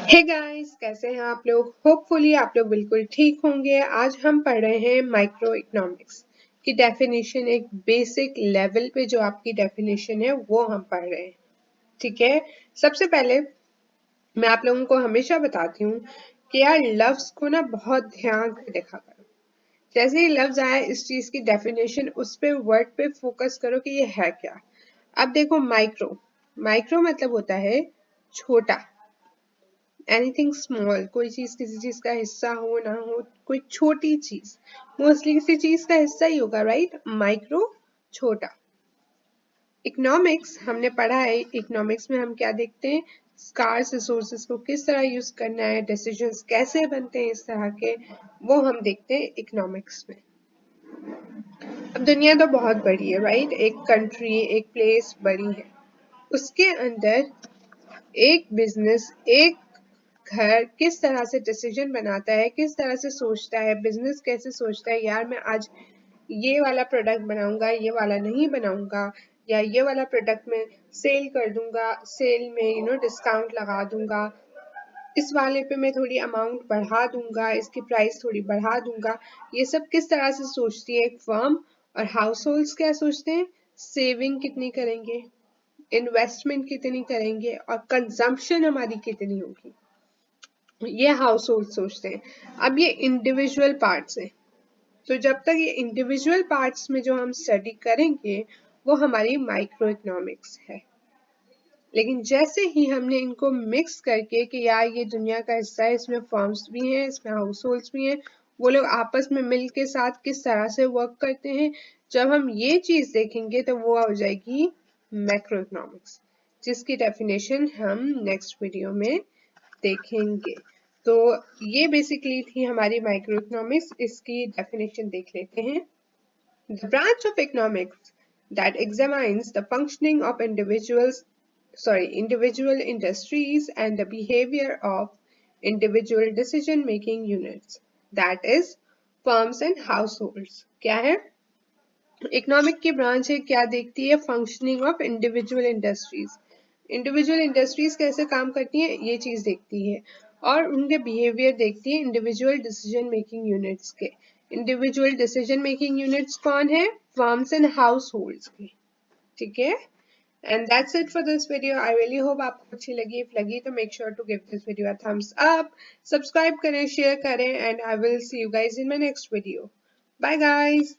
Hey guys, कैसे हैं आप लोग। होपफुली आप लोग बिल्कुल ठीक होंगे। आज हम पढ़ रहे हैं माइक्रो इकोनॉमिक्स की डेफिनेशन। एक बेसिक लेवल पे जो आपकी डेफिनेशन है वो हम पढ़ रहे हैं। ठीक है, सबसे पहले मैं आप लोगों को हमेशा बताती हूँ कि यार लफ्ज को ना बहुत ध्यान से देखा करो। जैसे ही लफ्ज आया इस चीज की डेफिनेशन, उस पे वर्ड पे फोकस करो कि ये है क्या। अब देखो, माइक्रो माइक्रो मतलब होता है छोटा। एनीथिंग स्मॉल, कोई चीज किसी चीज का हिस्सा हो ना हो, कोई छोटी चीज मोस्टली किसी चीज का हिस्सा ही होगा, राइट। माइक्रो, छोटा। इकोनॉमिक्स हमने पढ़ा है। इकोनॉमिक्स में हम क्या देखते हैं, स्कार्स रिसोर्सेज को किस तरह यूज करना है, डिसीजंस कैसे बनते हैं इस तरह के, वो हम देखते हैं इकोनॉमिक्स में। अब दुनिया तो बहुत बड़ी है, राइट। एक कंट्री, एक प्लेस बड़ी है, उसके अंदर एक बिजनेस, एक घर किस तरह से डिसीजन बनाता है, किस तरह से सोचता है, बिजनेस कैसे सोचता है, यार मैं आज ये वाला प्रोडक्ट बनाऊंगा, ये वाला नहीं बनाऊंगा, या ये वाला प्रोडक्ट में सेल कर दूंगा, सेल में डिस्काउंट लगा दूंगा, इस वाले पे मैं थोड़ी अमाउंट बढ़ा दूंगा, इसकी प्राइस थोड़ी बढ़ा दूंगा। ये सब किस तरह से सोचती है एक फर्म। और हाउस होल्ड्स क्या सोचते हैं, सेविंग कितनी करेंगे, इन्वेस्टमेंट कितनी करेंगे, और कंजम्पशन हमारी कितनी होगी, ये हाउस होल्ड सोचते हैं। अब ये इंडिविजुअल पार्ट्स हैं, तो जब तक ये इंडिविजुअल पार्ट्स में जो हम स्टडी करेंगे वो हमारी माइक्रो इकोनॉमिक्स है। लेकिन जैसे ही हमने इनको मिक्स करके कि यार ये दुनिया का हिस्सा है, इसमें फर्म्स भी हैं, इसमें हाउस होल्ड्स भी हैं, वो लोग आपस में मिल के साथ किस तरह से वर्क करते हैं, जब हम ये चीज देखेंगे तो वो हो जाएगी मैक्रो इकोनॉमिक्स, जिसकी डेफिनेशन हम नेक्स्ट वीडियो में देखेंगे। तो ये बेसिकली थी हमारी माइक्रो इकोनॉमिक्स। इसकी डेफिनेशन देख लेते हैं। The branch of economics that examines the functioning of individual industries and the behavior of individual decision-making units, that is, firms and households. क्या है? इकोनॉमिक की ब्रांच है, क्या देखती है, functioning of individual industries. Individual industries कैसे काम करती हैं ये चीज देखती है, और उनके बिहेवियर देखती है इंडिविजुअल डिसीजन मेकिंग यूनिट्स के। इंडिविजुअल डिसीजन मेकिंग यूनिट्स कौन है, फर्म्स एंड हाउस होल्ड्स के। ठीक है, and that's it for this video. I really hope आपको अच्छी लगी। इफ लगी तो make sure to give this video a thumbs up, subscribe करें, शेयर करें, and I will see you guys in my next video. Bye guys.